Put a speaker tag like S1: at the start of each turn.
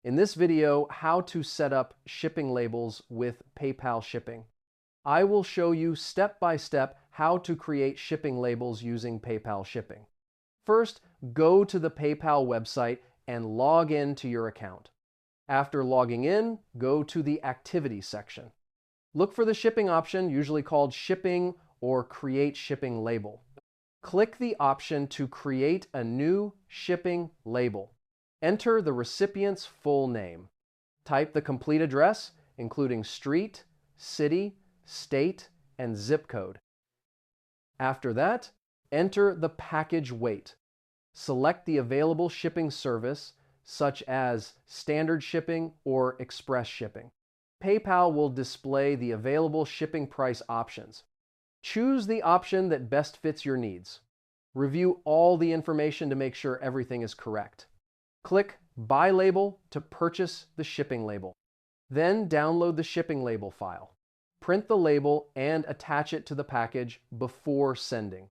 S1: In this video, how to set up shipping labels with PayPal shipping. I will show you step by step how to create shipping labels using PayPal shipping. First, go to the PayPal website and log in to your account. After logging in, go to the Activities section. Look for the shipping option, usually called Shipping or Create Shipping Label. Click the option to create a new shipping label. Enter the recipient's full name. Type the complete address, including street, city, state, and zip code. After that, enter the package weight. Select the available shipping service, such as standard shipping or express shipping. PayPal will display the available shipping price options. Choose the option that best fits your needs. Review all the information to make sure everything is correct. Click Buy Label to purchase the shipping label. Then download the shipping label file. Print the label and attach it to the package before sending.